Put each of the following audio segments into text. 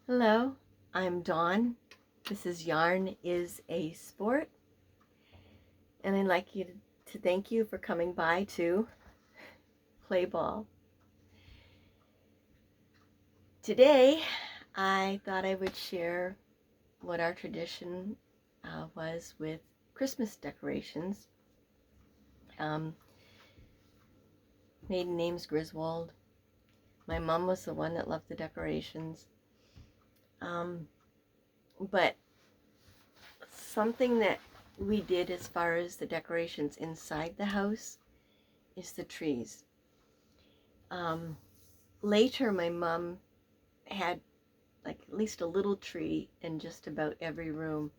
Hello, I'm Dawn. This is Yarn is a Sport, and I'd like to thank you for coming by to play ball. Today, I thought I would share what our tradition was with Christmas decorations. Maiden name's Griswold. My mom was the one that loved the decorations. But something that we did as far as the decorations inside the house is the trees. Later, my mom had like at least a little tree in just about every room.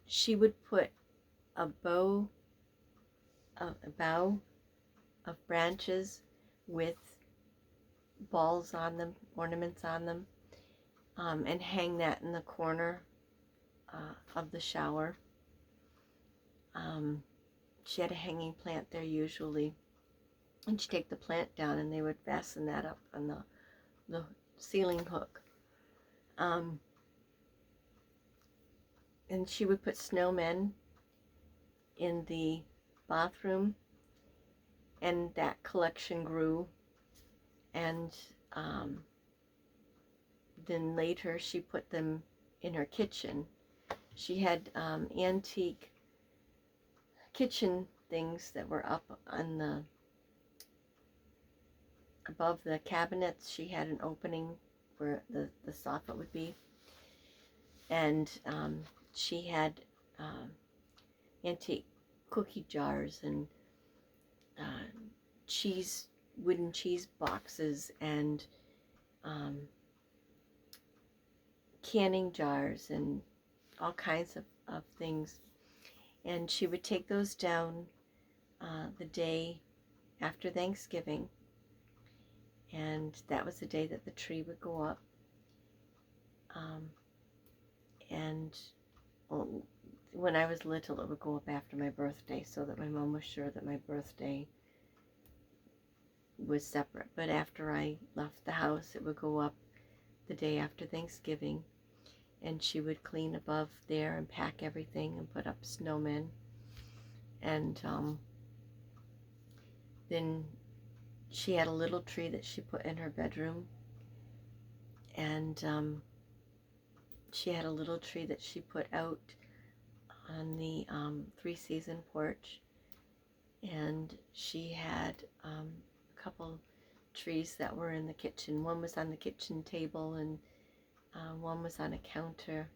She would put a bow of branches with balls on them, ornaments on them, and hang that in the corner of the shower. She had a hanging plant there usually, and she'd take the plant down and they would fasten that up on the ceiling hook. And she would put snowmen in the bathroom, and that collection grew. And then later she put them in her kitchen. She had antique kitchen things that were up on the above the cabinets. She had an opening where the soffit would be, and she had antique cookie jars and wooden cheese boxes and canning jars and all kinds of things. And she would take those down the day after Thanksgiving, and that was the day that the tree would go up. And when I was little, it would go up after my birthday, so that my mom was sure that my birthday was separate. But after I left the house, it would go up the day after Thanksgiving, and she would clean above there and pack everything and put up snowmen. And then she had a little tree that she put in her bedroom, and she had a little tree that she put out on the three-season porch, and she had a couple trees that were in the kitchen. One was on the kitchen table, and one was on a counter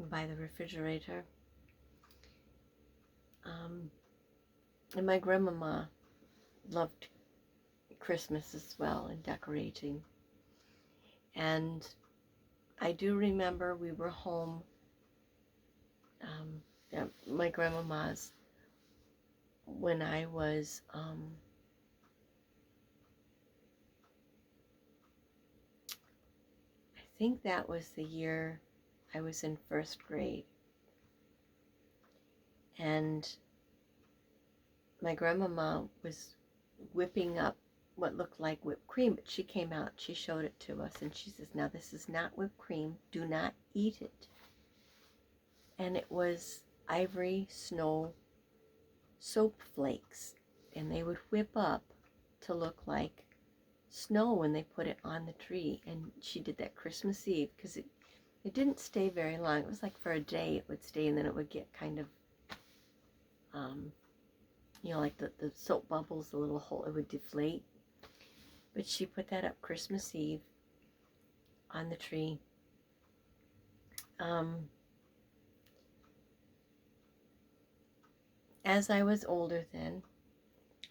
by the refrigerator. And my grandmama loved Christmas as well and decorating. And I do remember we were home at my grandmama's when I was I think that was the year I was in first grade. And my grandmama was whipping up what looked like whipped cream, but she came out, she showed it to us, and she says, "Now this is not whipped cream, do not eat it." And it was ivory snow soap flakes, and they would whip up to look like snow when they put it on the tree. And she did that Christmas Eve, because it didn't stay very long. It was like for a day it would stay, and then it would get kind of like the soap bubbles, the little hole, it would deflate. But she put that up Christmas Eve on the tree. As I was older then,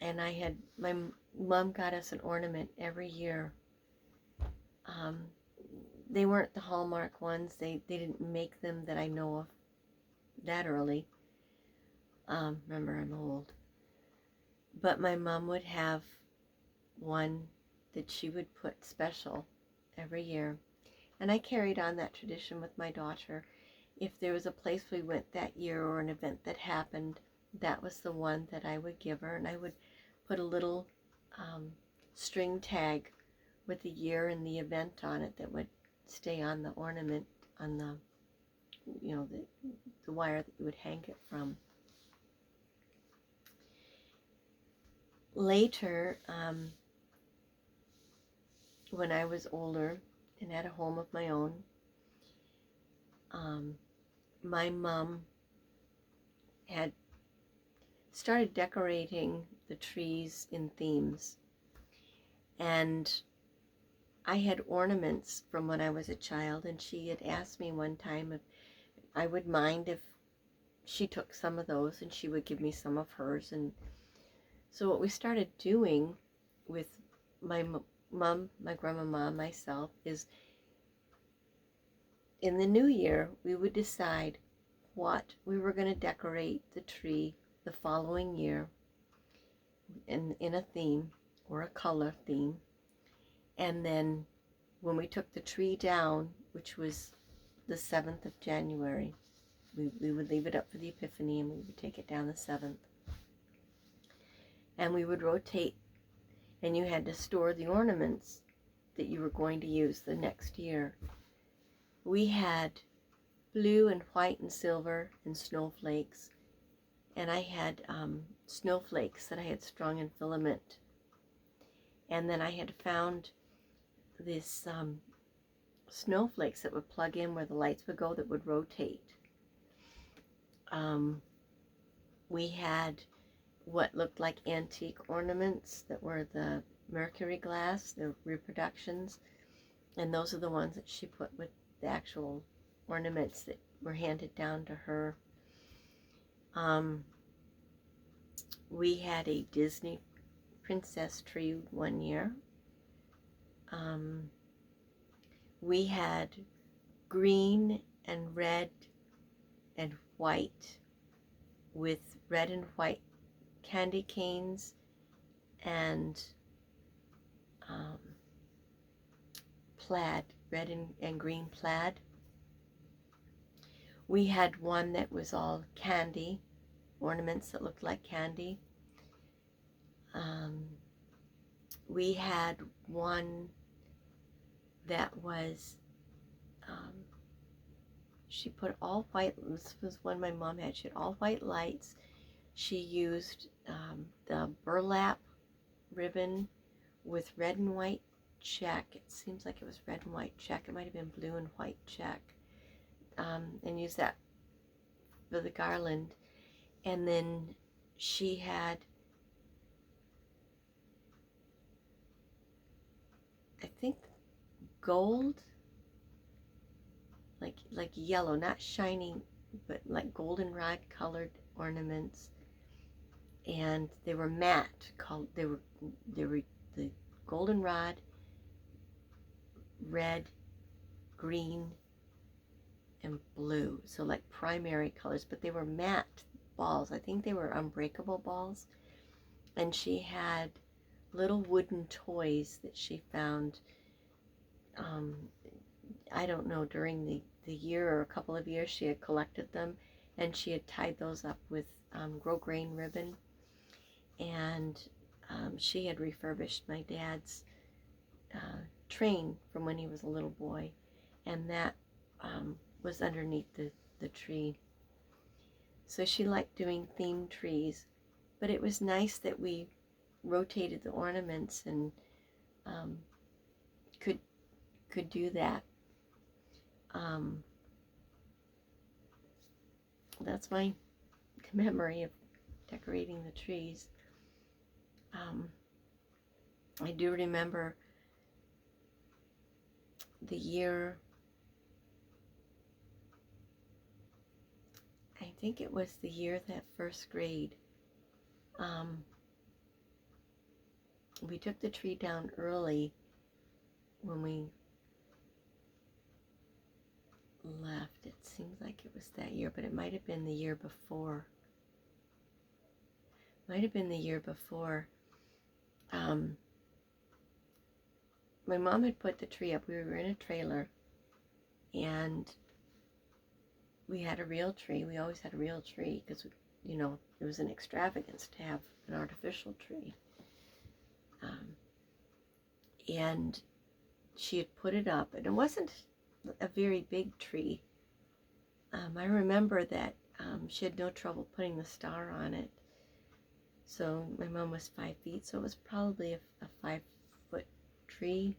and my mom got us an ornament every year. They weren't the Hallmark ones. They didn't make them that I know of that early. Remember, I'm old. But my mom would have one that she would put special every year. And I carried on that tradition with my daughter. If there was a place we went that year or an event that happened, that was the one that I would give her. And I would put a little string tag with the year and the event on it that would stay on the ornament, on the, you know, the wire that you would hang it from. Later, when I was older and had a home of my own, my mom had started decorating the trees in themes. And I had ornaments from when I was a child, and she had asked me one time if I would mind if she took some of those, and she would give me some of hers. And so what we started doing with my mom, my grandmama, myself, is in the new year we would decide what we were going to decorate the tree the following year in a theme or a color theme. And then when we took the tree down, which was the 7th of January, we would leave it up for the Epiphany, and we would take it down the 7th. And we would rotate, and you had to store the ornaments that you were going to use the next year. We had blue and white and silver and snowflakes, and I had snowflakes that I had strung in filament. And then I had found this snowflakes that would plug in where the lights would go that would rotate. We had what looked like antique ornaments that were the mercury glass, the reproductions, and those are the ones that she put with the actual ornaments that were handed down to her. We had a Disney princess tree one year. We had green and red and white with red and white candy canes and plaid, red and green plaid. We had one that was all candy, ornaments that looked like candy. We had one that was, she put all white, this was one my mom had, she had all white lights. She used the burlap ribbon with red and white check. It seems like it was red and white check. It might have been blue and white check. And used that for the garland. And then she had, I think, gold, like yellow, not shiny, but like goldenrod colored ornaments. And they were matte, they were the goldenrod, red, green, and blue, so like primary colors, but they were matte balls. I think they were unbreakable balls. And she had little wooden toys that she found, I don't know, during the year or a couple of years she had collected them, and she had tied those up with grosgrain ribbon. And she had refurbished my dad's train from when he was a little boy, and that was underneath the tree. So she liked doing themed trees, but it was nice that we rotated the ornaments and could do that. That's my memory of decorating the trees. I do remember the year, I think it was the year that first grade, we took the tree down early when we left. It seems like it was that year, but it might have been the year before. Might have been the year before. My mom had put the tree up. We were in a trailer, and we had a real tree. We always had a real tree because, you know, it was an extravagance to have an artificial tree. And she had put it up, and it wasn't a very big tree. I remember that she had no trouble putting the star on it. So my mom was 5 feet, so it was probably a 5-foot tree.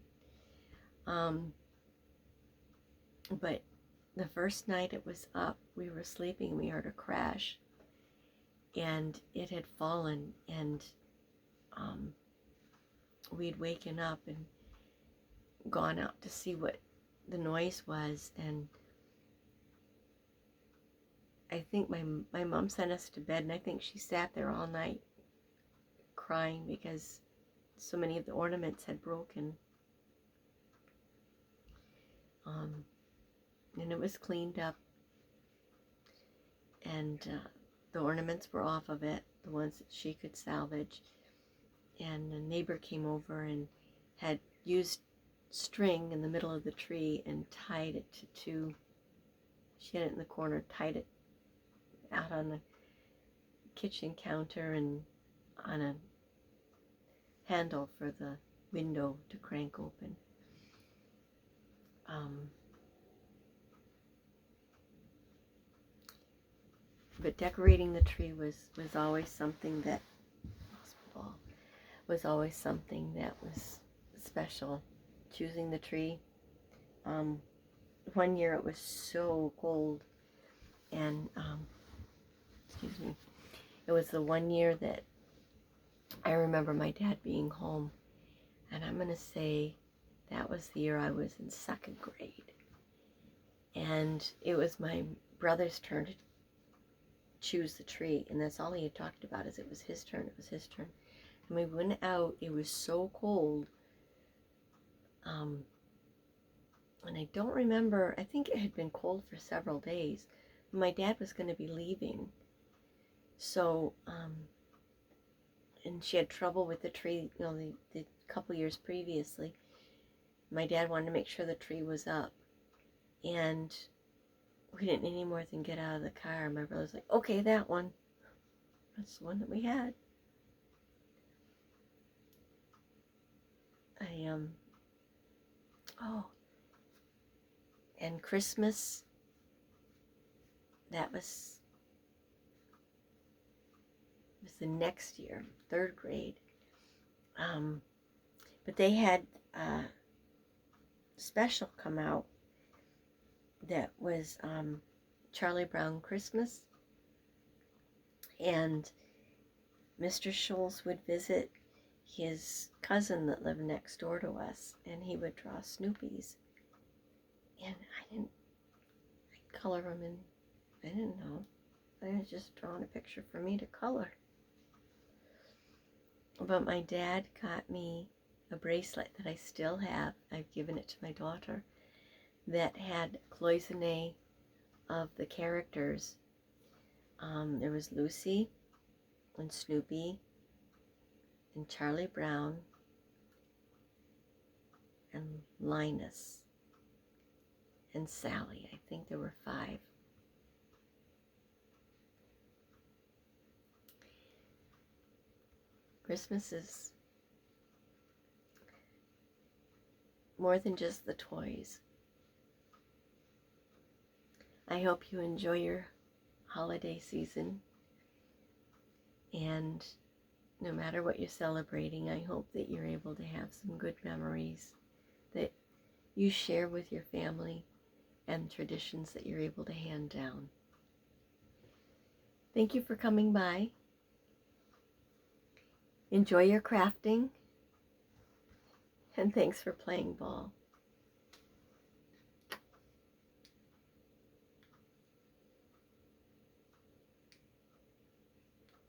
But the first night it was up, we were sleeping, we heard a crash, and it had fallen, and we'd waken up and gone out to see what the noise was, and I think my mom sent us to bed, and I think she sat there all night crying because so many of the ornaments had broken. And it was cleaned up, and the ornaments were off of it, the ones that she could salvage. And a neighbor came over and had used string in the middle of the tree and tied it to, she had it in the corner, tied it out on the kitchen counter and on a handle for the window to crank open. But decorating the tree was always something that was special. Choosing the tree. One year it was so cold, and excuse me, it was the one year that I remember my dad being home, and I'm gonna say that was the year I was in 2nd grade, and it was my brother's turn to choose the tree, and that's all he had talked about, is it was his turn, and we went out. It was so cold, and I don't remember, I think it had been cold for several days. My dad was going to be leaving, so and she had trouble with the tree, you know, the couple years previously. My dad wanted to make sure the tree was up, and we didn't any more than get out of the car. My brother's like, okay, that one. That's the one that we had. And Christmas, that was the next year, 3rd grade. But they had a special come out that was Charlie Brown Christmas, and Mr. Schultz would visit his cousin that lived next door to us, and he would draw Snoopy's, and I didn't color them in, I didn't know, I was just drawing a picture for me to color. But my dad got me a bracelet that I still have. I've given it to my daughter, that had cloisonne of the characters. There was Lucy and Snoopy and Charlie Brown and Linus and Sally. I think there were 5. Christmas is more than just the toys. I hope you enjoy your holiday season, and no matter what you're celebrating, I hope that you're able to have some good memories that you share with your family, and traditions that you're able to hand down. Thank you for coming by. Enjoy your crafting, and thanks for playing ball.